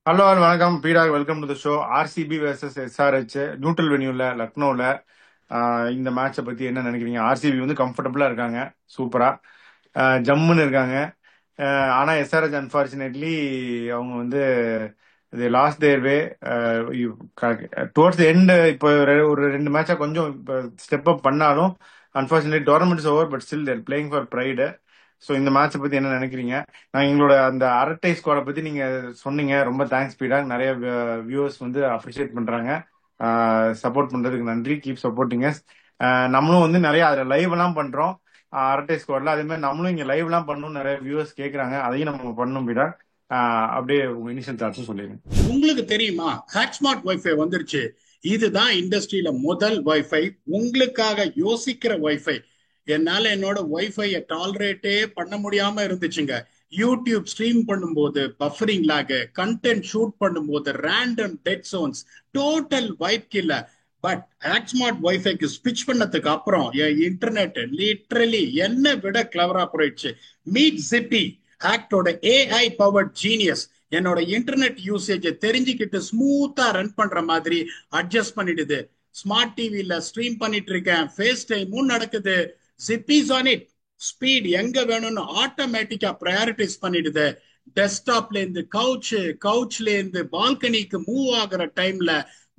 Hello வணக்கம் பீடாக், welcome to the show. RCB versus SRH neutral வென்யூல லக்னோல. இந்த மேட்சை பத்தி என்ன நினைக்கிறீங்க? ஆர்சிபி வந்து கம்ஃபர்டபுளா இருக்காங்க, சூப்பரா ஜம்முன்னு இருக்காங்க. ஆனா எஸ்ஆர்ஹெச் அன்பார்ச்சுனேட்லி அவங்க வந்து இது lost their way towards end. இப்போ ஒரு ரெண்டு மேட்சா கொஞ்சம் ஸ்டெப் அப் பண்ணாலும் unfortunate tournaments over, but still they're playing for pride. So இந்த மேட்சை பத்தி என்ன நினைக்கிறீங்க? நான் எங்களோட அந்த அரட்டை ஸ்குவாடை பத்தி நீங்க சொன்னீங்க, ரொம்ப தேங்க்ஸ் பீடா. நிறைய வியூவர்ஸ் வந்து அப்ரிஷியேட் பண்றாங்க. சப்போர்ட் பண்றதுக்கு நன்றி. Keep supporting us. நம்மளும் வந்து நிறைய அதில் லைவ் எல்லாம் பண்றோம். அரட்டை ஸ்குவாட்ல அதே மாதிரி நம்மளும் இங்க லைவ் எல்லாம் பண்ணணும், நிறைய வியூவர்ஸ் கேட்கறாங்க. அதையும் நம்ம பண்ணணும் பீடா. அப்படியே உங்க இனிஷியல் தாட்ஸும் சொல்லிடுங்க. உங்களுக்கு தெரியுமா, ஹாட்ஸ்மார்ட் வைஃபை வந்துருச்சு. இதுதான் இண்டஸ்ட்ரியில முதல் வைஃபை, உங்களுக்காக யோசிக்கிற வைஃபை. என்னால என்னோட வைஃபையை டாலரேட்டே பண்ண முடியாம இருந்துச்சுங்க. யூடியூப் ஸ்ட்ரீம் பண்ணும்போது பஃபரிங் லாக், கண்டென்ட் ஷூட் பண்ணும்போது ரேண்டம் டெட் சோன்ஸ், டோட்டல் வைப் கில்ல. பட் ஹாட்ஸ்மார்ட் வைஃபைக்கு ஸ்விட்ச் பண்ணதுக்கு அப்புறம் என் இன்டர்நெட் லிட்ரலி என்ன விட கிளவரா போயிடுச்சு. மீட் ஜிப்பி, ஆக்டோட ஏஐ பவர்ட் ஜீனியஸ். என்னோட இன்டர்நெட் யூசேஜை தெரிஞ்சுக்கிட்டு ஸ்மூத்தா ரன் பண்ற மாதிரி அட்ஜஸ்ட் பண்ணிடுது. ஸ்மார்ட் டிவில ஸ்ட்ரீம் பண்ணிட்டு இருக்கேன், ஃபேஸ் டைமும் நடக்குது. ஜிப்பிஸ் ஆன் இட். ஸ்பீட் எங்க வேணும்னு ஆட்டோமேட்டிக்கா ப்ரையாரிட்டைஸ் பண்ணிடுது. டெஸ்க்டாப்ல இருந்து கவுச்ல இருந்து பால்கனிக்கு மூவ் ஆகுற டைம்ல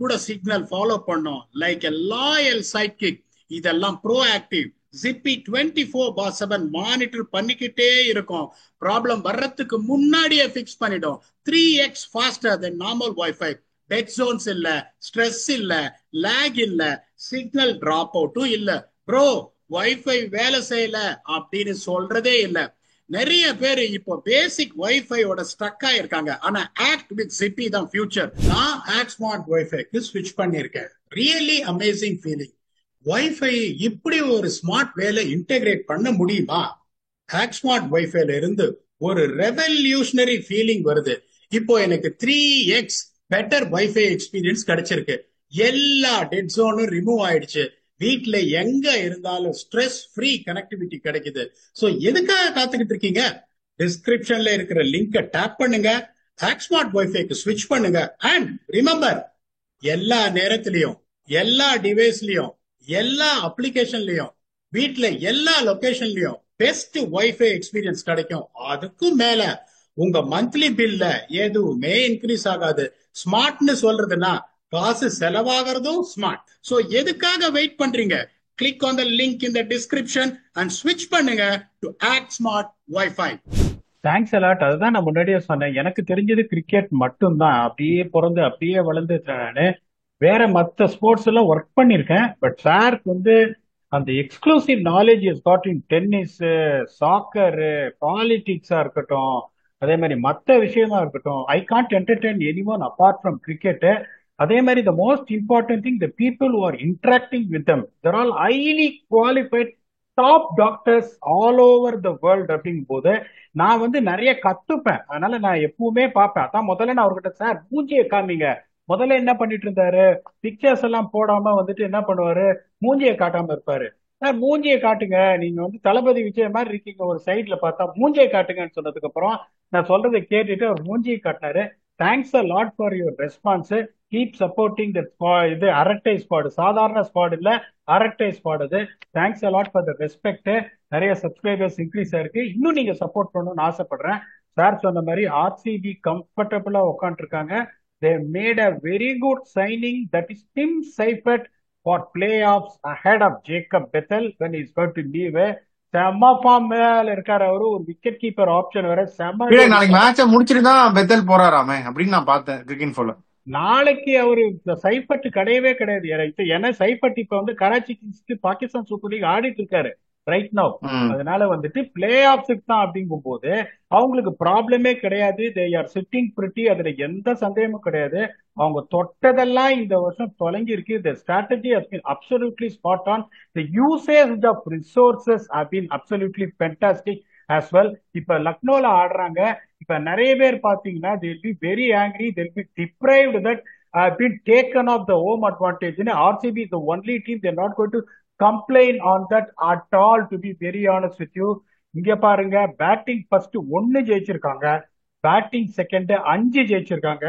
கூட சிக்னல் ஃபாலோ பண்ணும் like a loyal side kick. இதெல்லாம் ப்ரோ ஆக்டிவ். ஜிப்பி 24/7 மானிட்டர் பண்ணிக்கிட்டே இருக்கும். ப்ராப்ளம் வர்றதுக்கு முன்னாடியே ஃபிக்ஸ் பண்ணிடும். 3x faster than normal wifi. Dead zones இல்ல, ஸ்ட்ரெஸ் இல்ல, லேக் இல்ல, சிக்னல் டிராப் அவுட்டும் இல்ல. ப்ரோ, வைஃபை வேலை செய்யல அப்படின்னு சொல்றதே இல்ல. நிறைய பேர் இப்போ பேசிக் வைஃபையோட ஸ்ட்ரக் ஆயிருக்காங்க. ஆனா ஆக்ட் வித் ஜிப்பி தான் ஃபியூச்சர். நான் ஆக்ட் ஸ்மார்ட் வைஃபைக்கு ஸ்விட்ச் பண்ணிருக்கேன். Really amazing feeling. வைஃபை இப்படி ஒரு ஸ்மார்ட் வேலை இன்டெகிரேட் பண்ண முடியுமா? ஹாக்ஸ்மார்ட் வைஃபைல இருந்து ஒரு ரெவல்யூஷனரி ஃபீலிங் வருது. இப்போ எனக்கு 3x பெட்டர் வைஃபை எக்ஸ்பீரியன்ஸ் கிடைச்சிருக்கு. எல்லா டெட் ஜோனும் ரிமூவ் ஆயிடுச்சு. வீட்ல எங்க இருந்தாலும் ஸ்ட்ரெஸ் ஃப்ரீ கனெக்டிவிட்டி கிடைக்குது. சோ எதுக்காக காத்துக்கிட்டு இருக்கீங்க? டிஸ்கிரிப்ஷன்ல இருக்கிற லிங்கை டேப் பண்ணுங்க, ஹாக்ஸ்மார்ட் வைஃபைக்கு ஸ்விட்ச் பண்ணுங்க. அண்ட் ரிமெம்பர், எல்லா நேரத்திலையும், எல்லா டிவைஸ்லயும், எல்லா அப்ளிகேஷன்லயும், வீட்ல எல்லா லொகேஷன்லயும் பெஸ்ட் வைஃபை எக்ஸ்பீரியன்ஸ் கிடைக்கும். அதுக்கும் மேல உங்க மந்த்லி பில்ல எதுவுமே இன்க்ரீஸ் ஆகாது. ஸ்மார்ட்னு சொல்றதுன்னா காசு செலவாகிறதும் ஸ்மார்ட். சோ எதுக்காக வெயிட் பண்றீங்க? Click on the link in the description and ஸ்விட்ச் பண்ணுங்க to act smart wifi. Thanks a lot. அதுதான் நான் முன்னாடியே சொன்னேன். எனக்கு தெரிஞ்சது கிரிக்கெட் மட்டும்தான். அப்படியே பிறந்து அப்படியே வளர்ந்துட்டேன் நானு. வேற மற்ற ஸ்போர்ட்ஸ் எல்லாம் ஒர்க் பண்ணியிருக்கேன். பட் சாருக்கு வந்து அந்த exclusive knowledge is got in tennis, soccer, பாலிடிக்ஸா இருக்கட்டும், அதே மாதிரி மற்ற விஷயமா இருக்கட்டும். I can't entertain any one apart from cricket. அதே மாதிரி the most important thing, the people who are interacting with them, they're all highly qualified top doctors all over the world. அப்படிங்கும் போது நான் வந்து நிறைய கத்துப்பேன். அதனால நான் எப்பவுமே பார்ப்பேன். அதான் முதல்ல நான் அவர்கிட்ட, சார் மூஞ்சியை காமிங்க. முதல்ல என்ன பண்ணிட்டு இருந்தாரு, பிக்சர்ஸ் எல்லாம் போடாம வந்துட்டு என்ன பண்ணுவாரு, மூஞ்சியை காட்டாம இருப்பாரு. சார் மூஞ்சியை காட்டுங்க, நீங்க வந்து தளபதி விஜய் மாதிரி இருக்கீங்க ஒரு சைட்ல பார்த்தா, மூஞ்சியை காட்டுங்கன்னு சொன்னதுக்கு அப்புறம் நான் சொல்றதை கேட்டுட்டு அவர் மூஞ்சியை காட்டினாரு. Thanks a lot for your response. Keep supporting the இது அரட்டை ஸ்குவாட், சாதாரண ஸ்குவாட் இல்ல, அரட்டை ஸ்குவாட் அது. Thanks a lot for the respect. நிறைய சப்ஸ்கிரைபர்ஸ் இன்க்ரீஸ் ஆயிருக்கு. இன்னும் நீங்க சப்போர்ட் பண்ணணும்னு ஆசைப்படுறேன். சார் சொன்ன மாதிரி ஆர்சிபி கம்ஃபர்டபுளா உட்காந்துருக்காங்க. they made a very good signing, that is Tim Seifert, for playoffs ahead of Jacob Bethel when he's going to leave. செம்ம ஃபார்ம் மேல இருக்காரு அவரு. ஒரு விக்கெட் கீப்பர் ஆப்ஷன் வேற செம்ம. நாளைக்கு மேட்சை முடிச்சிட்டு தான் பெத்தல் போறாராமே அப்படின்னு நான் பார்த்தேன் கிரிக்கெட் போல. நாளைக்கு அவரு சைஃபர்ட் கிடையவே கிடையாது. ஏன்னா சைஃபர்ட் இப்ப வந்து கராச்சி கிங்ஸ்க்கு பாகிஸ்தான் சூப்பர் லீக் ஆடிட்டு இருக்காரு ரைட் நவ். அதனால வந்துட்டு பிளே ஆஃப்ஸுக்கு தான் அப்படிங்கும் போது அவங்களுக்கு ப்ராப்ளமே கிடையாது. தே ஆர் சிட்டிங் பிரிட்டி, அதுல எந்த சந்தேகமும் கிடையாது. அவங்க தொட்டதெல்லாம் இந்த வருஷம் தொலைங்கி இருக்கு. The strategy has been absolutely spot on. The usage of resources have been absolutely fantastic as well. இப்ப லக்னோல ஆடுறாங்க. இப்ப நிறைய பேர் பாத்தீங்கன்னா they will be very angry, they will be deprived that been taken off the home advantage. RCB is the only team, they are not going to complain on that at all, to be very honest with you. இங்க பாருங்க, batting first ஒன்னு ஜெயிச்சிருக்காங்க. Batting second 5 ஜெயிச்சிருக்காங்க.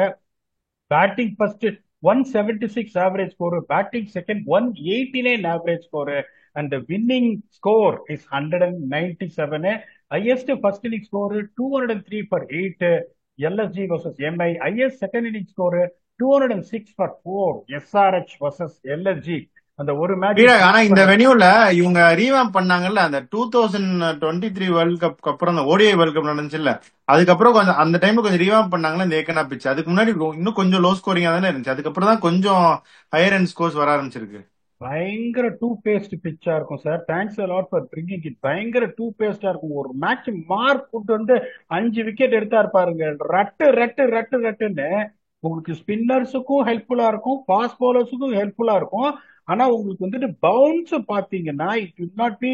Batting first 176 average score, batting second 189 average score, and winning score is 197. Highest first inning score 203 for 8 LSG versus MI. Highest second inning score 206 for 4 SRH versus LSG. அந்த ஒரு match ஆனா இந்த வெனியூல இவங்க revamp பண்ணாங்கல்ல, அந்த 2023 world cup அப்புறம் அந்த ODI world cup நடந்துச்சுல்ல, அதுக்கப்புறம் கொஞ்சம் அந்த டைம்ல கொஞ்சம் ரீவாம்ப் பண்ணாங்கல்ல இந்த ஏக்கனா பிச். அதுக்கு முன்னாடி இன்னும் கொஞ்சம் லோ ஸ்கோரிங்கா தானே இருந்துச்சு. அதுக்கப்புறம் தான் கொஞ்சம் ஹையர் அண்ட் ஸ்கோர்ஸ் வர ஆரம்பிச்சிருக்கு. பயங்கர டூ பேஸ்ட் பிச்சா இருக்கும் sir. Thanks lot for bringing it. பயங்கர டூ பேஸ்டா இருக்கும். ஒரு மேட்ச் மார்க் போட்டு வந்து 5 விக்கெட் எடுத்தா இருப்பாருங்க. ரட்டு ரட்டு ரட்டு ரட்டுன்னு உங்களுக்கு ஸ்பின்னர்ஸுக்கும் ஹெல்ப்ஃபுல்லா இருக்கும், ஃபாஸ்ட் பவுலர்ஸுக்கும் ஹெல்ப்ஃபுல்லா இருக்கும். ஆனா உங்களுக்கு வந்துட்டு பவுன்ஸ் பாத்தீங்கன்னா it will not be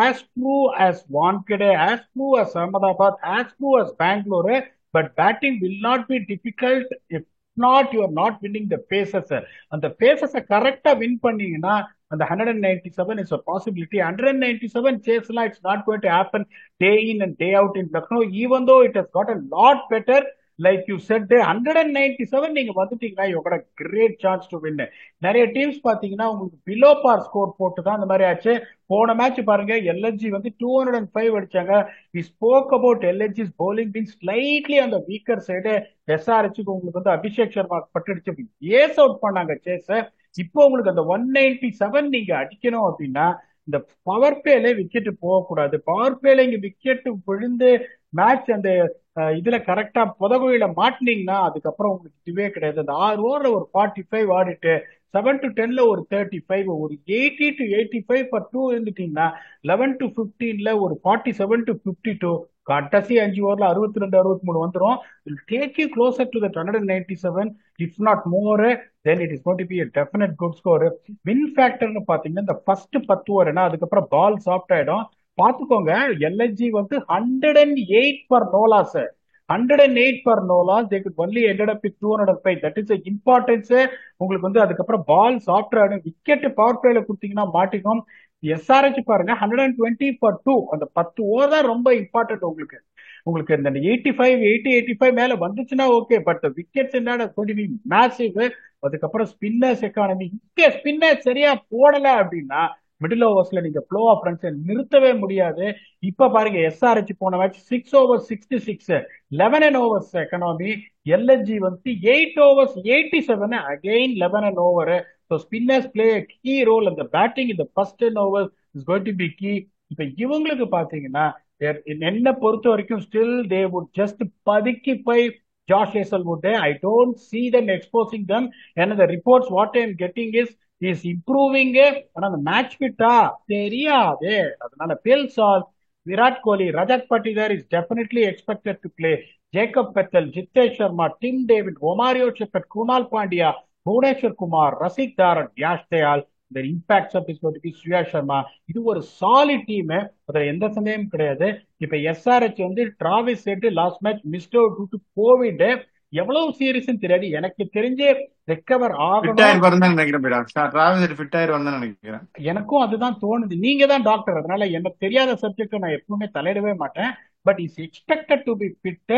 as true as Wankhede, as true as Ahmedabad, as true as Bengaluru. But batting will not be difficult if not you are not winning the paces. அந்த பேசஸை கரெக்டா வின் பண்ணீங்கன்னா அந்த 197 இஸ் a possibility. 197 சேஸ்லாம் it's not going to happen day in and day out in Lucknow, even though it has got a lot better. Like you set 197 நீங்க வந்துட்டீங்கன்னா you got a great chance to win. நிறைய teams பாத்தீங்கன்னா உங்களுக்கு below பார் score போட்டு தான் அந்த மாதிரி ஆச்சு. போன மேட்ச் பாருங்க, எல்எஸ்ஜி வந்து 205 அடிச்சாங்க. We spoke about LSG's bowling being slightly on the weaker side. எஸ்ஆர்ஹெச்சுக்கு உங்களுக்கு வந்து அபிஷேக் சர்மா பட்டுடிச்சு ஏஸ் அவுட் பண்ணாங்க சேஸ. இப்போ உங்களுக்கு அந்த 197 நீங்க அடிக்கணும் அப்படின்னா இந்த பவர் பிளேல விக்கெட் போகக்கூடாது. பவர் பிளேல இங்க விக்கெட் விழுந்து மேட்ச் அந்த இதுல கரெக்டா புதகுயில மாட்டினீங்கன்னா அதுக்கப்புறம் உங்களுக்கு இதுவே கிடையாது. அந்த 6 ஓவர்ல ஒரு 45 ஆடிட்டு 7 to 10ல ஒரு 35, ஒரு 80 to 85 for 2 இருந்துட்டீங்கன்னா 11 to 15ல ஒரு 47 to 52, கடைசி 5 ஓவர்ல 62 63 வந்துடும். will take you closer to that 197 if not more. then it is going to be a definite good score. win factor னு பாத்தீங்கன்னா இந்த ஃபர்ஸ்ட் 10 ஓவர் அதுக்கப்புறம் பால் சாஃப்ட் ஆயிடும். பாத்துக்கோங்க, எல்எஸ்ஜி வந்து 108 for no loss. 108 for no loss. They could only ended up with 205. That is the importance. உங்களுக்கு வந்து அதுக்கப்புறம் பால் சாஃப்ட் ஆயிடும். விக்கெட் பவர் பிளேல கொடுத்தீங்கன்னா மாட்டிக்கும். எஸ்ஆர்ஹெச் பாருங்க 120 for 2. அந்த 10 ஓவர் தான் ரொம்ப இம்பார்ட்டன்ட் உங்களுக்கு. உங்களுக்கு இந்த 85 80 85 மேல வந்துச்சுன்னா ஓகே, பட் விக்கெட்ஸ் என்ன மேசிவ். அதுக்கப்புறம் ஸ்பின்னர்ஸ் எக்கானமி. இங்கே ஸ்பின்னர் சரியா போடல அப்படின்னா மிடில் ஓவர்ஸ்ல நீங்க ஃப்ளோ ஆஃப் ரன்ஸ் நிறுத்தவே முடியாது. இப்ப பாருங்க, எஸ்ஆர்ஹெச் போன match 6 overs 66, 11 overs economy. LSG வந்து 8 overs 87, again 11 over. So spinners play key role. அந்த பேட்டிங் இந்த first 10 overs is going to be key. இப்ப இவங்களுக்கு பாத்தீங்கன்னா என்ன பொறுத்த வரைக்கும் ஸ்டில் தே வுட் ஜஸ்ட் பதுக்கி போய் Josh Hazlewood. I don't see them exposing them. And the reports what I am getting is improving. ஆனா அந்த மேட்ச் ஃபிட்டா தெரியாது. அதனால Phil Salt, Virat Kohli, Rajat Patidar is definitely expected to play. Jacob Bethell, Jitesh Sharma, Tim David, Romario Shepherd, Krunal Pandya, Bhuvneshwar Kumar, Rasikh Dar, Yash Dayal. The impact of is going to be Surya Sharma. இது ஒரு solid team, அதுல எந்த சந்தேகமும் கிடையாது. இப்ப எஸ்ஆர்ஹெச் வந்து Travis Head last match missed out due to Covid. எவ்வளவு serious தெரியாது. எனக்கு தெரிஞ்சு ரெக்கவர் ஆகணும். எனக்கும் அதுதான் தோணுது. நீங்க தான் டாக்டர், அதனால எனக்கு தெரியாத சப்ஜெக்ட் நான் எப்பவுமே தலையிடவே மாட்டேன். But is expected to be fit.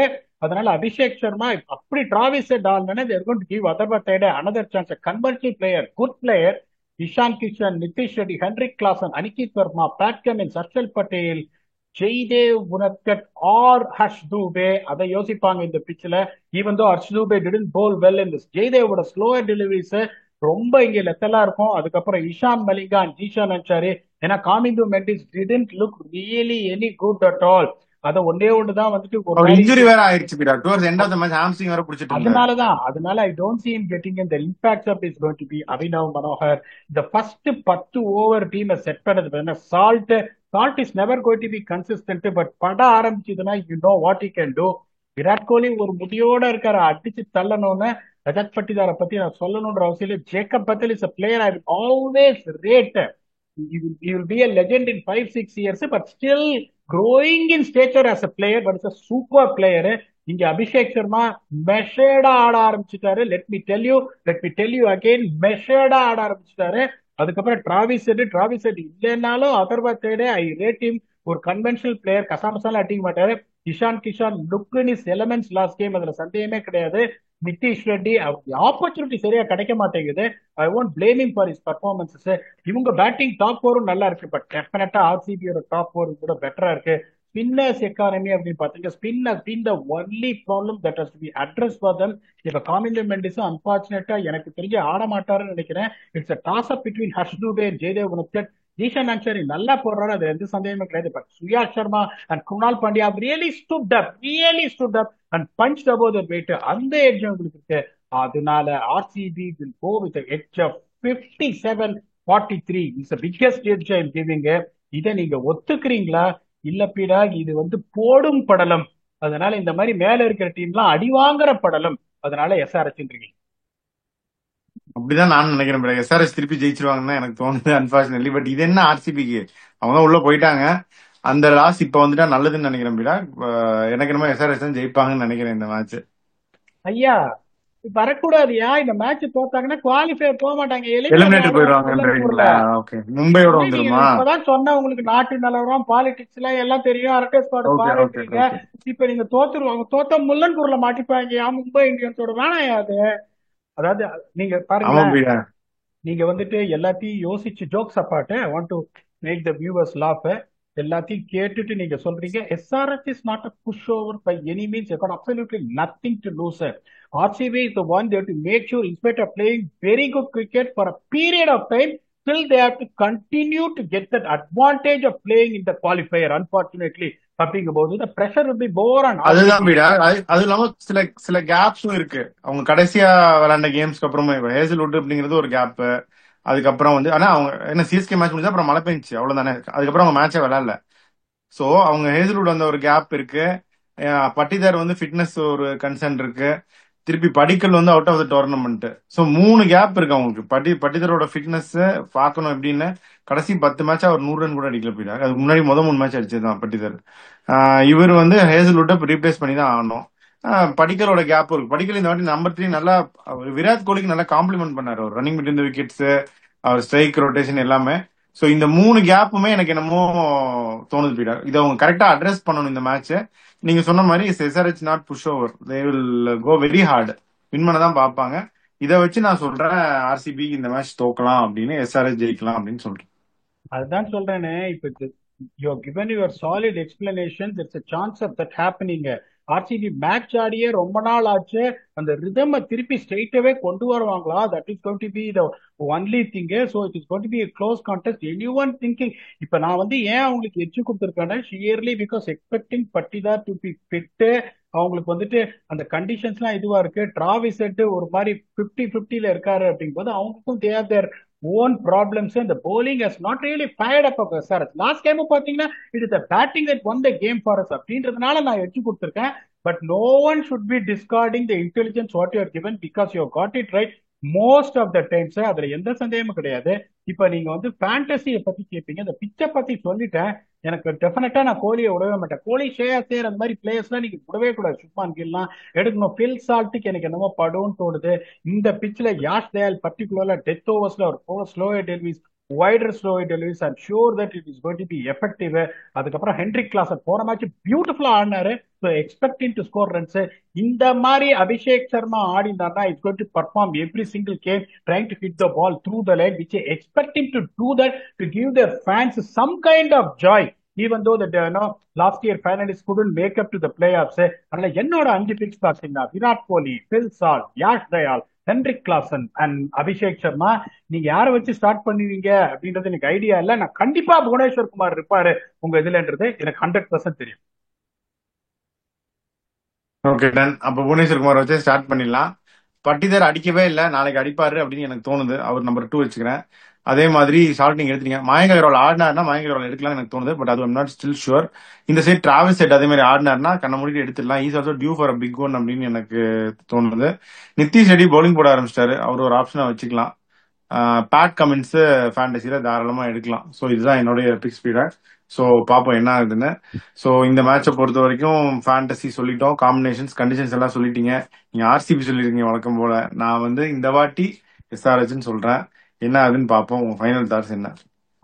அதனால அபிஷேக் சர்மா அப்படி டிராவிஸ் ஹெட் ஆல்னா தேர் கோயிங் டு கிவ் அதர்வத்தைட் another chance. A converted player, good player. Ishan Kishan, Nitish Reddy, Heinrich Klaasen, Aniket Verma, Pat Cummins, Harshal Patel, Jaydev Unadkat or Harsh Dubey. அதை யோசிப்பாங்க இந்த பிச்சில். Even though Harsh Dubey didn't bowl well in this. ஜெய்தேவோட slower deliveries ரொம்ப இங்க லெத்தலா இருக்கும். அதுக்கப்புறம் இஷான் மலிங்கான், ஜீஷான் அன்சாரி. ஏன்னா Kamindu Mendis didn't look really any good at all. அத ஒண்ணுதான் வந்துட்டு ஒரு இன்ஜுரி வேற ஆயிருச்சு. Towards end of the match hamstring வேற பிடிச்சிட்டு அதனால I don't see him getting in. The impact of is going to be Abhinav Manohar. இந்த ஃபர்ஸ்ட் 10 ஓவர் டீமை செட் பண்ணது Salt is never going to be consistent. But பட ஆரம்பிச்சதுன்னா you know what you can do. Virat Kohli ஒரு முடியோட இருக்காரு, அடிச்சு தள்ளணும்னு. ரஜத் பட்டிதாரை பத்தி நான் சொல்லணும்ன்ற அவசியம் இல்லை. Jacob Bethell is a player I will always rate. He will be a legend in 5-6 years, but still growing in stature as a player. But it's a super player. இங்க அபிஷேக் சர்மா மெஷர்டா ஆட ஆரம்பிச்சுட்டாரு. let me tell you again, மெஷர்டா ஆட ஆரம்பிச்சுட்டாரு. அதுக்கப்புறம் Travis Head இல்லைன்னாலும் otherwise I rate him ஒரு conventional player. கசாமசால அடிக்க மாட்டாரு. Ishan Kishan look in his elements last game, அதுல சந்தேகமே கிடையாது. நிதிஷ் ரெட்டி ஆப்பர்ச்சுனிட்டி சரியா கிடைக்க மாட்டேங்குது. I won't blaming for his performances. இவங்க பேட்டிங் டாப் ஃபோரும் நல்லா இருக்கு, பட் டெஃபினட்டா ஆர்சிபியோட டாப் ஃபோர் கூட பெட்டரா இருக்கு. ஸ்பின்னர்ஸ் எக்கானமி அப்படின்னு பாத்தீங்கன்னா spin has been the only problem that has to be address for them. இப்ப காமிலி மெண்டிஸும் அன்பார்ச்சுனேட்டா எனக்கு தெரிஞ்சு ஆட மாட்டாருன்னு நினைக்கிறேன். It's a toss up between Harsh Dubey and Jaydev Unadkat. Ishan Ansari நல்லா போடுறாரு, அது எந்த சந்தேகமே கிடையாது. But Suyash Sharma and Krunal Pandya really stood up and punch above their weight. அந்த எட்ஜ் உங்களுக்கு இருக்கு. அதனால RCB will go with edge of 57-43 is the biggest edge I am giving. இதை நீங்க ஒத்துக்கிறீங்களா? இல்ல பீடா, இது வந்து போடும் படலம், அதனால இந்த மாதிரி மேல இருக்கிற டீம்லாம் அடி வாங்குற படலம், அதனால எஸ்ஆர்எச். அப்படிதான் நான் நினைக்கிறேன். எஸ்ஆர்எஸ் திருப்பி ஜெயிச்சிருவாங்கன்னு எனக்கு தோணுது அன்பார்ச்சுனேட்லி. பட் இது என்ன ஆர்சிபிக்கு, அவங்க தான் உள்ள போயிட்டாங்க. அந்த லாஸ் இப்ப வந்துட்டா நல்லதுன்னு நினைக்கிறேன் பிடா. எனக்கு என்னமோ எஸ்ஆர்எஸ் தான் ஜெயிப்பாங்கன்னு நினைக்கிறேன் இந்த மேட்ச். ஐயா வரக்கூடாதுயா, இந்த மேட்ச் தோத்தாங்கன்னா குவாலிஃபை போக மாட்டாங்க, எலிமினேட்டர் போயிடுவாங்கன்றீங்களா? ஓகே, மும்பையோட வந்துருமா? இப்பதான் சொன்ன உங்களுக்கு நாட்டு நிலவரம் பாலிடிக்ஸ் எல்லாம் தெரியும், அரட்டை ஸ்குவாட் பாருங்க. இப்ப நீங்க தோத்துருவாங்க, தோத்தா முல்லன்பூர்ல மாட்டிப்பாங்க மும்பை இந்தியன்ஸோட. வேணாயா அது? அதாவது நீங்க பாருங்க, நீங்க வந்துட்டு எல்லாத்தையும் யோசிச்சு ஜோக்ஸ் அப்பாட்டு want to make the viewers laugh. எல்லாத்தையும் கேட்டுட்டு நீங்க சொல்றீங்க SRH is not a pushover by any means. They got absolutely nothing to lose. RCB is the one they have to make sure, in spite of playing very good cricket for a period of time, still they have to continue to get that advantage of playing in the qualifier. Unfortunately, அப்படிங்கும்போது the pressure will be more on. அதுதான் வீடா. அது இல்லாம சில கேப்ஸும் இருக்கு. அவங்க கடைசியா விளையாண்ட கேம்ஸ்க்கு அப்புறமா ஹேசல்வுட் அப்படிங்கிறது ஒரு கேப். அதுக்கப்புறம் வந்து ஆனா அவங்க என்ன சிஎஸ்கே மேட்ச் முடிஞ்சா அப்புறம் மழை பெஞ்சிச்சு, அவ்வளவுதானே. அதுக்கப்புறம் அவங்க மேட்சே விளையாடல. சோ அவங்க ஹேசல்வுட் வந்த ஒரு கேப் இருக்கு. பட்டிதார் வந்து ஃபிட்னஸ் ஒரு கன்சர்ன் இருக்கு. திருப்பி படிக்கல் வந்து out of the tournament. So 3 gap இருக்கு அவங்களுக்கு. பட்டிதாரோட ஃபிட்னஸ் பாக்கணும் எப்படின்னு. கடைசி 10 மேட்ச் அவர் 100 ரன் கூட அடிக்கல போயிட்டாரு. அதுக்கு முன்னாடி 3 மேட்ச் அடிச்சதுதான் பட்டிதார். இவர் வந்து ஹேசல்வுட்டை ரீப்ளேஸ் பண்ணி தான் ஆகணும். படிக்கலோட கேப் இருக்கு. படிக்கல் இந்த வாட்டி நம்பர் 3 நல்லா விராட் கோலிக்கு நல்லா காம்ப்ளிமெண்ட் பண்ணாரு. அவர் ரன்னிங் பிட்வீன் தி விக்கெட்ஸ், அவர் ஸ்ட்ரைக் ரொட்டேஷன் எல்லாமே. சோ இந்த 3 கேப்புமே எனக்கு என்னமோ தோணுது பீடர். இதை அவங்க கரெக்டா அட்ரஸ் பண்ணணும் இந்த மேட்ச். நீங்க சொன்ன மாதிரி SRH not push over, they will go very hard. Win பண்ண தான் பார்ப்பாங்க. இதை வச்சு நான் சொல்றேன் ஆர்சிபி இந்த மேட்ச் தோக்கலாம் அப்படின்னு, SRH ஜெயிக்கலாம் அப்படின்னு சொல்றேன். அதுதான் சொல்றேனே. இப்ப you have given your solid explanation. There's a chance of that happening. RCB match ஆடியே ரொம்ப நாள் ஆச்சு. அந்த ரிதம் திருப்பி ஸ்ட்ரெயிட்டாவே கொண்டு வருவாங்களா? That is going to be the only thing. So it is going to be close contest. Anyone thinking. இப்ப நான் வந்து ஏன் அவங்களுக்கு எச்சு கொடுத்துருக்கேன்னா, surely because expecting Patidar to be fit. அவங்களுக்கு வந்துட்டு அந்த கண்டிஷன்ஸ்லாம் இதுவா இருக்கு. டிராவிஸ் செட் ஒரு மாதிரி 50-50 இருக்காரு அப்படிங்கும்போது அவங்களுக்கும் they are their own problems, and the bowling has not really fired up of SRH. Last game பாத்தீங்கன்னா it is the batting that won the game for us அப்படின்றதுனால நான் எடுத்து கொடுத்திருக்கேன். But no one should be discarding the intelligence what you are given, because you have got it right most of the times. அதுல எந்த சந்தேகமும் கிடையாது. இப்ப நீங்க வந்து ஃபேண்டசியை பத்தி கேட்பீங்க, இந்த பிச்சை பத்தி சொல்லிட்டேன். எனக்கு டெஃபினட்டா நான் கோலியை விடவே மாட்டேன். கோலி, ஷேயா சேர் அந்த மாதிரி பிளேயர்ஸ்லாம் நீங்க விடவே கூடாது. சுப்மான் கில்லாம் எடுக்கணும். ஃபில் சால்ட்டுக்கு எனக்கு என்னமோ படும்னு தோணுது. இந்த பிச்சில் யாஷ் தயால் பர்டிகுலர்ல டெத் ஓவர்ஸ்ல ஒரு slow deliveries, wider slow deliveries, I'm sure that it is going to be effective. அதுக்கப்புறம் ஹென்ரிக் கிளாசர் போன மேட்ச் பியூட்டிஃபுல்லா ஆடினாரு. Expecting to score runs. இந்த மாதிரி அபிஷேக் சர்மா ஆடினார்னா it's going to perform every single game trying to hit the ball through the line, which I expect him to do that to give their fans some kind of joy, even though that last year finalists couldn't make up to the playoffs. அதனால என்னோட 5 picks பாத்தீங்கன்னா Virat Kohli, Phil Salt, Yash Dayal, Heinrich Klaasen and Abhishek Sharma. நீங்க யாரை வச்சு start பண்ணுவீங்க அப்படின்றது எனக்கு idea இல்ல. நான் கண்டிப்பா புவனேஸ்வர் குமார் இருப்பாரு உங்க இதுலன்றது எனக்கு 100% தெரியும். Okay done. அப்ப புவனேஸ்வர் குமார் வச்சு ஸ்டார்ட் பண்ணிடலாம். பட்டிதார் அடிக்கவே இல்லை, நாளைக்கு அடிப்பாரு அப்படின்னு எனக்கு தோணுது. அவர் நம்பர் 2 வச்சுக்கிறேன். அதே மாதிரி ஷார்ட் நீங்க எடுத்தீங்க. மயங்க அகர்வால் ஆடினார்னா மயங்க அகர்வால் எடுக்கலாம்னு எனக்கு தோணுது. பட் அது நாட் ஸ்டில் ஷுர். இந்த சைட் டிராவல்ஸ் செட் அதே மாதிரி ஆடினார்னா கண்ண மூடிட்டு எடுத்துடலாம். Is also due for a big one அப்படின்னு எனக்கு தோணுது. நிதிஷ் ரெட்டி பவுலிங் போட ஆரம்பிச்சிட்டாரு, அவர் ஒரு ஆப்ஷனா வச்சுக்கலாம். பேட் கமின்ஸ் ஃபேண்டசியில தாராளமா எடுக்கலாம். ஸோ இதுதான் என்னுடைய பிக் ஸ்பீடா. ஸோ பார்ப்போம் என்ன ஆகுதுன்னு. ஸோ இந்த மேட்சை பொறுத்த வரைக்கும் ஃபேண்டசி சொல்லிட்டோம், காம்பினேஷன்ஸ் கண்டிஷன்ஸ் எல்லாம் சொல்லிட்டீங்க. நீங்க ஆர்சிபி சொல்லிருக்கீங்க வழக்கம் போல. நான் வந்து இந்த வாட்டி SRHன்னு சொல்றேன். என்ன ஆகுதுன்னு பார்ப்போம். உங்க ஃபைனல் தாட்ஸ் என்ன?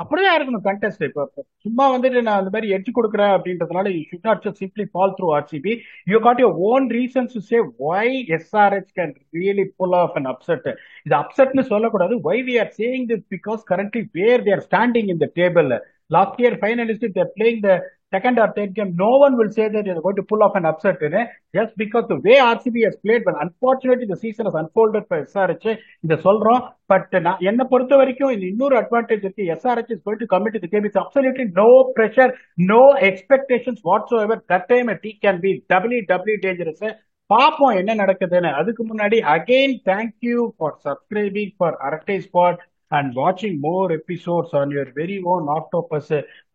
அப்படிதான் இருக்கணும் கண்டெஸ்ட். இப்ப சும்மா வந்துட்டு நான் அந்த மாதிரி எட்ஜ் கொடுக்குறேன் அப்படின்றதுனால you should not just simply fall through RCB. You got your own reasons to say why SRH can really pull off an upset. இது அப்செட்னு சொல்லக்கூடாது. Why we are saying this because currently where they are standing in the table. Last year finalist they're playing the second or third game, no one will say that they're going to pull off an upset in it, just because the way RCB has played. But unfortunately, the season has unfolded for SRH. இதை சொல்றோம். But நான் என்னை பொறுத்த வரைக்கும் இந்த இன்னொரு advantage இருக்கு. SRH is going to come into the game. It's absolutely no pressure, no expectations whatsoever. That time a team can be doubly dangerous. பாப்போம் என்ன நடக்குதுன்னு. அதுக்கு முன்னாடி again thank you for subscribing for Aratai Spot and watching more episodes on your very own Octopus.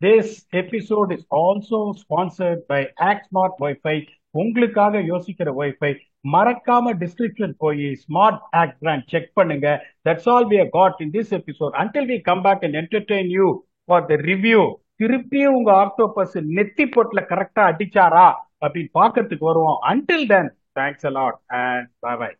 This episode is also sponsored by ActSmart Wi-Fi. உங்களுக்காக யோசிக்கிற wifi. மறக்காம description போய் smart act brand check பண்ணுங்க. That's all we have got in this episode. Until we come back and entertain you for the review, திருப்பியும் உங்க octopus நெத்தி பொட்டுல கரெக்டா அடிச்சாரா அப்படின்னு பாக்கிறதுக்கு வருவோம். Until then, thanks a lot and bye bye.